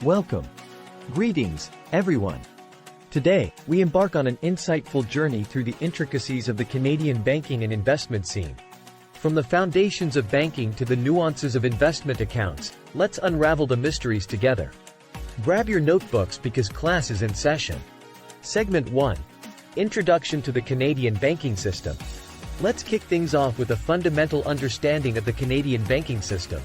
Welcome. Greetings, everyone. Today, we embark on an insightful journey through the intricacies of the Canadian banking and investment scene. From the foundations of banking to the nuances of investment accounts, let's unravel the mysteries together. Grab your notebooks because class is in session. Segment 1. Introduction to the Canadian banking system. Let's kick things off with a fundamental understanding of the Canadian banking system.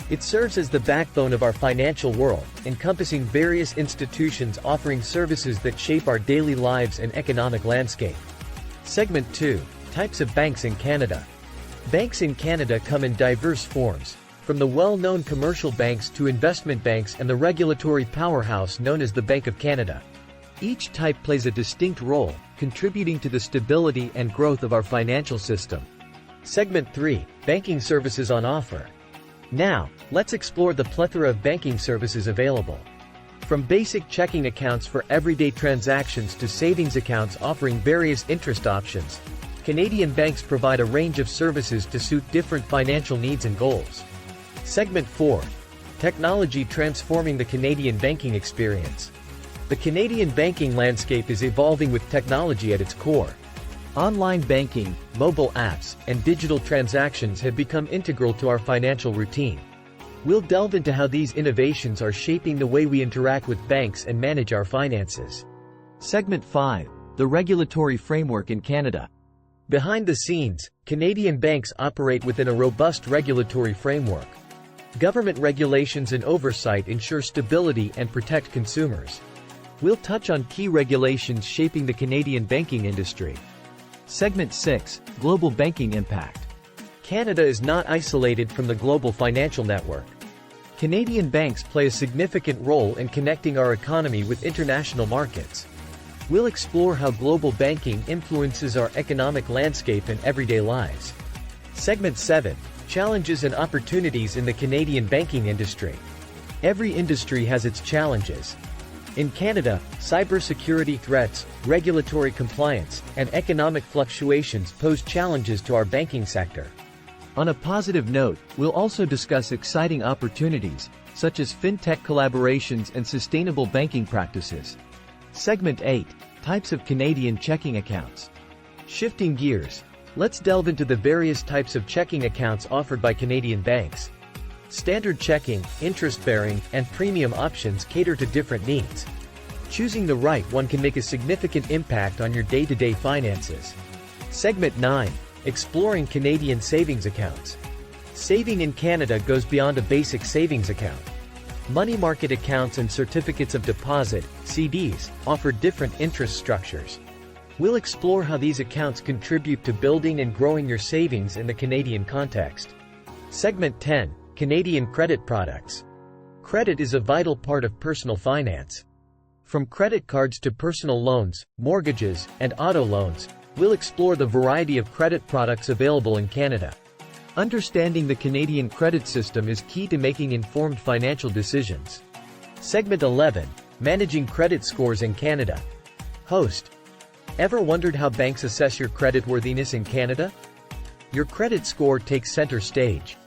It serves as the backbone of our financial world, encompassing various institutions offering services that shape our daily lives and economic landscape. Segment 2. Types of banks in Canada. Banks in Canada come in diverse forms, from the well-known commercial banks to investment banks and the regulatory powerhouse known as the Bank of Canada. Each type plays a distinct role, contributing to the stability and growth of our financial system. Segment 3. Banking services on offer. Now, let's explore the plethora of banking services available. From basic checking accounts for everyday transactions to savings accounts offering various interest options, Canadian banks provide a range of services to suit different financial needs and goals. Segment 4. Technology transforming the Canadian banking experience. The Canadian banking landscape is evolving with technology at its core. Online banking, mobile apps, and digital transactions have become integral to our financial routine. We'll delve into how these innovations are shaping the way we interact with banks and manage our finances. Segment 5. The regulatory framework in Canada. Behind the scenes, Canadian banks operate within a robust regulatory framework. Government regulations and oversight ensure stability and protect consumers. We'll touch on key regulations shaping the Canadian banking industry. Segment 6. Global banking impact. Canada is not isolated from the global financial network. Canadian banks play a significant role in connecting our economy with international markets. We'll explore how global banking influences our economic landscape and everyday lives. Segment 7. Challenges and opportunities in the Canadian banking industry. Every industry has its challenges. In Canada, cybersecurity threats, regulatory compliance, and economic fluctuations pose challenges to our banking sector. On a positive note, we'll also discuss exciting opportunities, such as fintech collaborations and sustainable banking practices. Segment 8. Types of Canadian checking accounts. Shifting gears, let's delve into the various types of checking accounts offered by Canadian banks. Standard checking, interest-bearing, and premium options cater to different needs. Choosing the right one can make a significant impact on your day-to-day finances. Segment 9. Exploring Canadian savings accounts. Saving in Canada goes beyond a basic savings account. Money market accounts and certificates of deposit, CDs, offer different interest structures. We'll explore how these accounts contribute to building and growing your savings in the Canadian context. Segment 10. Canadian credit products. Credit is a vital part of personal finance. From credit cards to personal loans, mortgages, and auto loans, we'll explore the variety of credit products available in Canada. Understanding the Canadian credit system is key to making informed financial decisions. Segment 11. Managing credit scores in Canada. Host. Ever wondered how banks assess your creditworthiness in Canada? Your credit score takes center stage.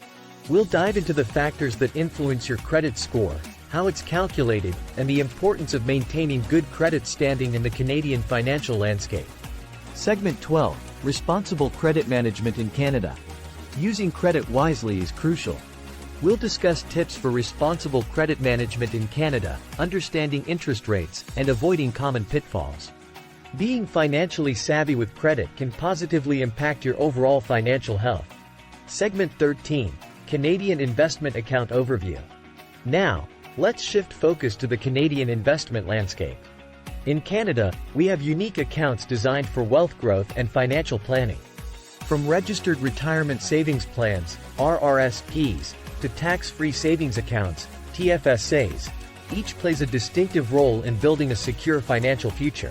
We'll dive into the factors that influence your credit score, how it's calculated, and the importance of maintaining good credit standing in the Canadian financial landscape. Segment 12. Responsible credit management in Canada. Using credit wisely is crucial. We'll discuss tips for responsible credit management in Canada, understanding interest rates, and avoiding common pitfalls. Being financially savvy with credit can positively impact your overall financial health. Segment 13. Canadian Investment Account Overview. Now, let's shift focus to the Canadian investment landscape. In Canada, we have unique accounts designed for wealth growth and financial planning. From registered retirement savings plans, RRSPs, to tax-free savings accounts, TFSAs, each plays a distinctive role in building a secure financial future.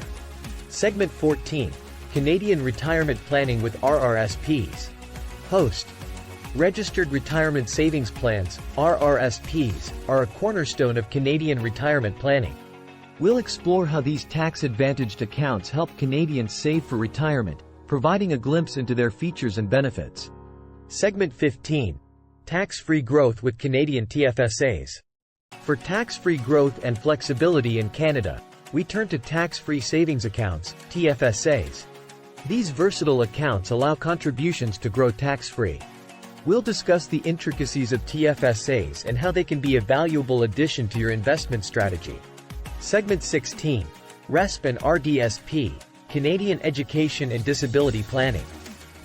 Segment 14. Canadian Retirement Planning with RRSPs. Host. Registered Retirement Savings Plans, RRSPs, are a cornerstone of Canadian retirement planning. We'll explore how these tax-advantaged accounts help Canadians save for retirement, providing a glimpse into their features and benefits. Segment 15. Tax-free growth with Canadian TFSAs. For tax-free growth and flexibility in Canada, we turn to tax-free savings accounts, TFSAs. These versatile accounts allow contributions to grow tax-free. We'll discuss the intricacies of TFSAs and how they can be a valuable addition to your investment strategy. Segment 16. RESP and RDSP, Canadian Education and Disability Planning.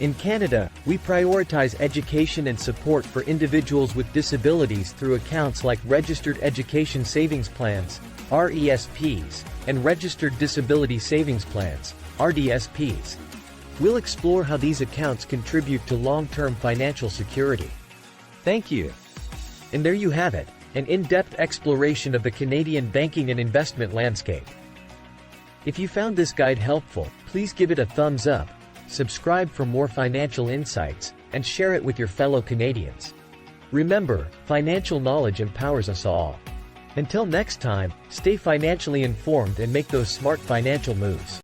In Canada, we prioritize education and support for individuals with disabilities through accounts like Registered Education Savings Plans, RESPs, and Registered Disability Savings Plans, RDSPs. We'll explore how these accounts contribute to long-term financial security. Thank you. And there you have it, an in-depth exploration of the Canadian banking and investment landscape. If you found this guide helpful, please give it a thumbs up, subscribe for more financial insights, and share it with your fellow Canadians. Remember, financial knowledge empowers us all. Until next time, stay financially informed and make those smart financial moves.